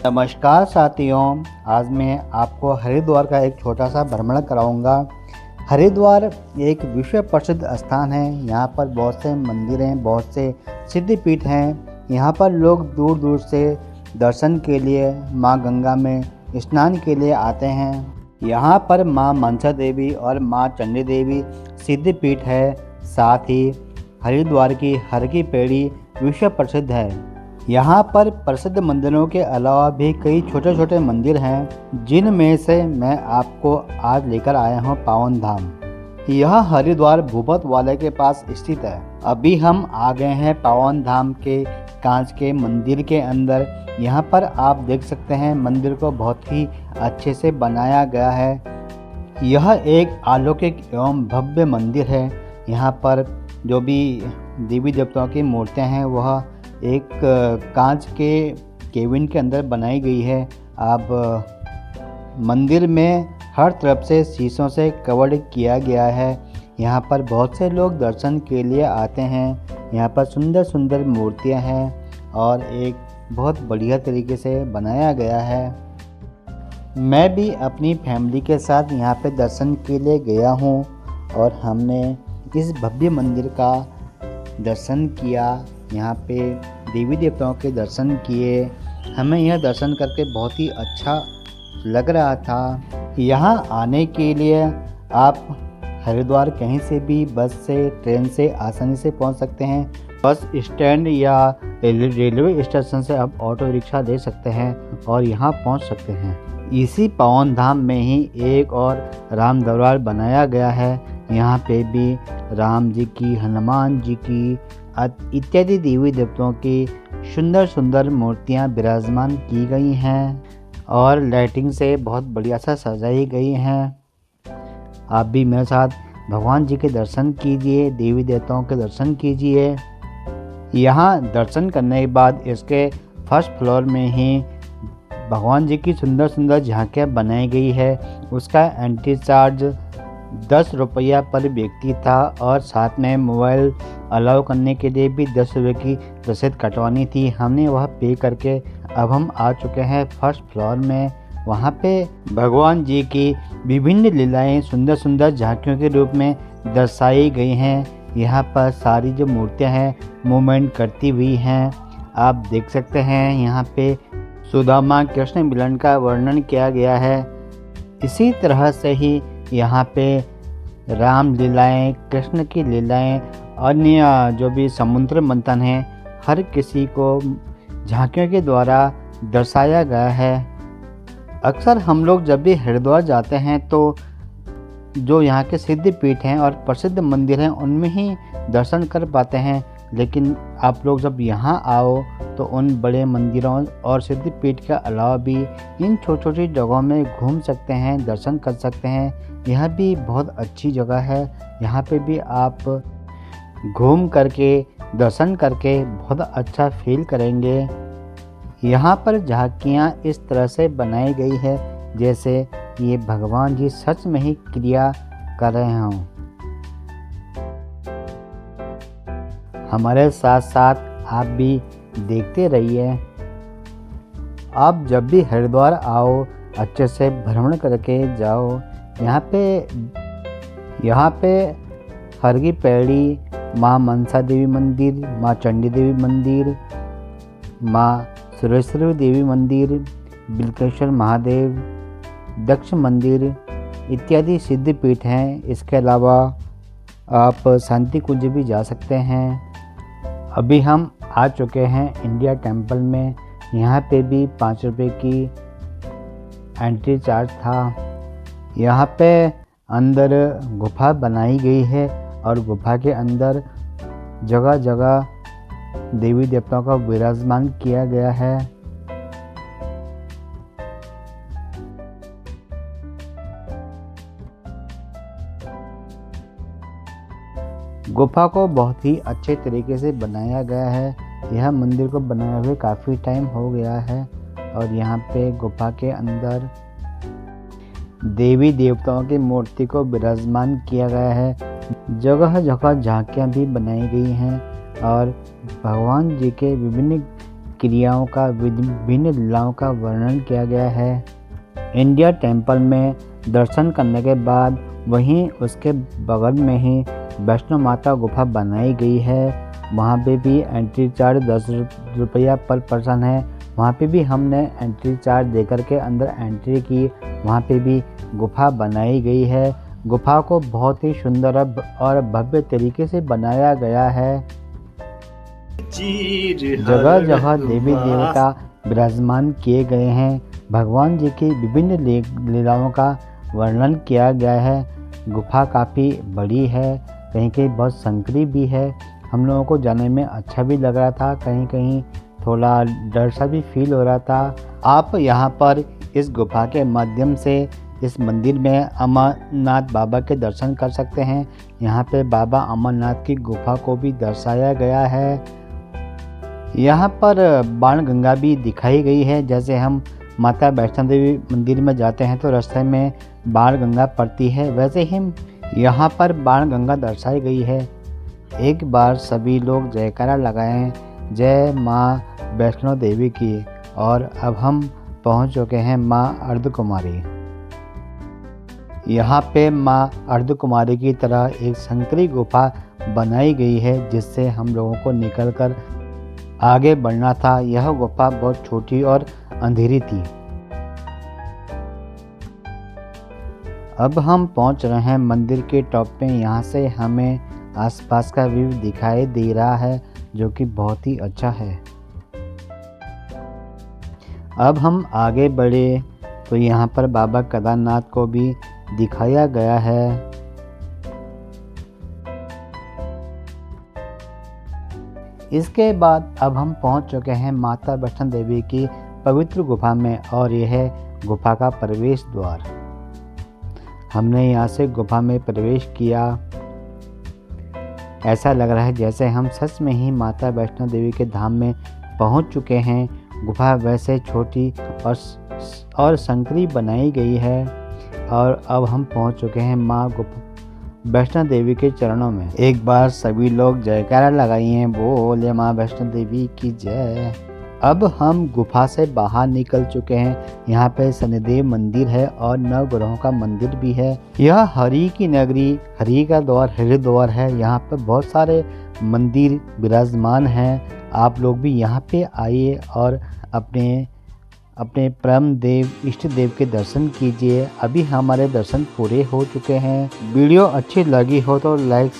नमस्कार साथियों, आज मैं आपको हरिद्वार का एक छोटा सा भ्रमण कराऊंगा। हरिद्वार एक विश्व प्रसिद्ध स्थान है। यहाँ पर बहुत से मंदिर हैं, बहुत से सिद्धपीठ हैं। यहाँ पर लोग दूर दूर से दर्शन के लिए माँ गंगा में स्नान के लिए आते हैं। यहाँ पर माँ मनसा देवी और माँ चंडी देवी सिद्धपीठ है। साथ ही हरिद्वार की हर की पेड़ी विश्व प्रसिद्ध है। यहाँ पर प्रसिद्ध मंदिरों के अलावा भी कई छोटे छोटे मंदिर हैं, जिनमें से मैं आपको आज लेकर आया हूँ पावन धाम। यह हरिद्वार भूपत वाले के पास स्थित है। अभी हम आ गए हैं पावन धाम के कांच के मंदिर के अंदर। यहाँ पर आप देख सकते हैं मंदिर को बहुत ही अच्छे से बनाया गया है। यह एक अलौकिक एवं भव्य मंदिर है। यहाँ पर जो भी देवी देवताओं की मूर्तियाँ हैं वह एक कांच के केबिन के अंदर बनाई गई है। अब मंदिर में हर तरफ से शीशों से कवर्ड किया गया है। यहाँ पर बहुत से लोग दर्शन के लिए आते हैं। यहाँ पर सुंदर सुंदर मूर्तियाँ हैं और एक बहुत बढ़िया तरीके से बनाया गया है। मैं भी अपनी फैमिली के साथ यहाँ पे दर्शन के लिए गया हूँ और हमने इस भव्य मंदिर का दर्शन किया। यहाँ पे देवी देवताओं के दर्शन किए। हमें यह दर्शन करके बहुत ही अच्छा लग रहा था। यहाँ आने के लिए आप हरिद्वार कहीं से भी बस से, ट्रेन से आसानी से पहुँच सकते हैं। बस स्टैंड या रेलवे स्टेशन से आप ऑटो रिक्शा ले सकते हैं और यहाँ पहुँच सकते हैं। इसी पावन धाम में ही एक और राम दरबार बनाया गया है। यहाँ पे भी राम जी की, हनुमान जी की इत्यादि देवी देवताओं की सुंदर सुंदर मूर्तियाँ विराजमान की गई हैं और लाइटिंग से बहुत बढ़िया सा सजाई गई हैं। आप भी मेरे साथ भगवान जी के दर्शन कीजिए, देवी देवताओं के दर्शन कीजिए। यहाँ दर्शन करने के बाद इसके फर्स्ट फ्लोर में ही भगवान जी की सुंदर सुंदर झांकियाँ बनाई गई है। उसका एंट्री चार्ज 10 रुपया पर व्यक्ति था और साथ में मोबाइल अलाउ करने के लिए भी 10 रुपये की रसीद कटवानी थी। हमने वह पे करके अब हम आ चुके हैं फर्स्ट फ्लोर में। वहाँ पे भगवान जी की विभिन्न लीलाएं सुंदर सुंदर झांकियों के रूप में दर्शाई गई हैं। यहाँ पर सारी जो मूर्तियाँ हैं मूवमेंट करती हुई हैं, आप देख सकते हैं। यहाँ पे सुदामा कृष्ण मिलन का वर्णन किया गया है। इसी तरह से ही यहाँ पे राम लीलाएं, कृष्ण की लीलाएं, अन्य जो भी समुद्र मंथन है, हर किसी को झांकियों के द्वारा दर्शाया गया है। अक्सर हम लोग जब भी हरिद्वार जाते हैं तो जो यहाँ के सिद्धपीठ हैं और प्रसिद्ध मंदिर हैं उनमें ही दर्शन कर पाते हैं, लेकिन आप लोग जब यहाँ आओ तो उन बड़े मंदिरों और सिद्धपीठ के अलावा भी इन छोटी छोटी जगहों में घूम सकते हैं, दर्शन कर सकते हैं। यह भी बहुत अच्छी जगह है। यहाँ पे भी आप घूम करके, दर्शन करके बहुत अच्छा फील करेंगे। यहाँ पर झांकियाँ इस तरह से बनाई गई है जैसे ये भगवान जी सच में ही क्रिया कर रहे हों। हमारे साथ साथ आप भी देखते रहिए। आप जब भी हरिद्वार आओ अच्छे से भ्रमण करके जाओ। यहाँ पे हर की पैड़ी, माँ मनसा देवी मंदिर, माँ चंडी देवी मंदिर, माँ सुरेश्वरी देवी मंदिर, बिल्केश्वर महादेव, दक्ष मंदिर इत्यादि सिद्धपीठ हैं। इसके अलावा आप शांति कुंज भी जा सकते हैं। अभी हम आ चुके हैं इंडिया टेम्पल में। यहाँ पे भी 5 रुपये की एंट्री चार्ज था। यहाँ पे अंदर गुफा बनाई गई है और गुफा के अंदर जगह जगह देवी देवताओं का विराजमान किया गया है। गुफा को बहुत ही अच्छे तरीके से बनाया गया है। यह मंदिर को बनाए हुए काफ़ी टाइम हो गया है और यहाँ पे गुफा के अंदर देवी देवताओं की मूर्ति को विराजमान किया गया है। जगह जगह झांकियाँ भी बनाई गई हैं और भगवान जी के विभिन्न क्रियाओं का, विभिन्न लीलाओं का वर्णन किया गया है। इंडिया टेम्पल में दर्शन करने के बाद वहीं उसके बगल में ही वैष्णो माता गुफा बनाई गई है। वहाँ पे भी एंट्री चार्ज 10 रुपया पर पर्सन है। वहाँ पे भी हमने एंट्री चार्ज देकर के अंदर एंट्री की। वहाँ पे भी गुफा बनाई गई है। गुफा को बहुत ही सुंदर और भव्य तरीके से बनाया गया है। जगह जगह देवी देवता विराजमान किए गए हैं। भगवान जी की विभिन्न लीलाओं का वर्णन किया गया है। गुफा काफ़ी बड़ी है, कहीं कहीं बहुत संकरी भी है। हम लोगों को जाने में अच्छा भी लग रहा था, कहीं कहीं थोड़ा डर सा भी फील हो रहा था। आप यहाँ पर इस गुफा के माध्यम से इस मंदिर में अमरनाथ बाबा के दर्शन कर सकते हैं। यहाँ पे बाबा अमरनाथ की गुफा को भी दर्शाया गया है। यहाँ पर बाणगंगा भी दिखाई गई है। जैसे हम माता वैष्णो देवी मंदिर में जाते हैं तो रास्ते में बाणगंगा पड़ती है, वैसे ही यहाँ पर बाणगंगा दर्शाई गई है। एक बार सभी लोग जयकारा लगाएं, जय माँ वैष्णो देवी की। और अब हम पहुँच चुके हैं माँ अर्धकुमारी। यहाँ पे माँ अर्धकुमारी की तरह एक संकरी गुफा बनाई गई है, जिससे हम लोगों को निकलकर आगे बढ़ना था। यह गुफा बहुत छोटी और अंधेरी थी। अब हम पहुंच रहे हैं मंदिर के टॉप पे। यहाँ से हमें आसपास का व्यू दिखाई दे रहा है, जो कि बहुत ही अच्छा है। अब हम आगे बढ़े तो यहाँ पर बाबा केदारनाथ को भी दिखाया गया है। इसके बाद अब हम पहुंच चुके हैं माता वैष्णो देवी की पवित्र गुफा में, और यह है गुफा का प्रवेश द्वार। हमने यहाँ से गुफा में प्रवेश किया। ऐसा लग रहा है जैसे हम सच में ही माता वैष्णो देवी के धाम में पहुंच चुके हैं। गुफा वैसे छोटी और संकरी बनाई गई है। और अब हम पहुंच चुके हैं माँ वैष्णो देवी के चरणों में। एक बार सभी लोग जयकारा लगाइए, बोले माँ वैष्णो देवी की जय। अब हम गुफा से बाहर निकल चुके हैं। यहाँ पे शनिदेव मंदिर है और नवग्रहों का मंदिर भी है। यह हरि की नगरी, हरि का द्वार, हरिद्वार है। यहाँ पे बहुत सारे मंदिर विराजमान हैं। आप लोग भी यहाँ पे आइए और अपने परम देव, इष्ट देव के दर्शन कीजिए। अभी हमारे दर्शन पूरे हो चुके हैं। वीडियो अच्छी लगी हो तो लाइक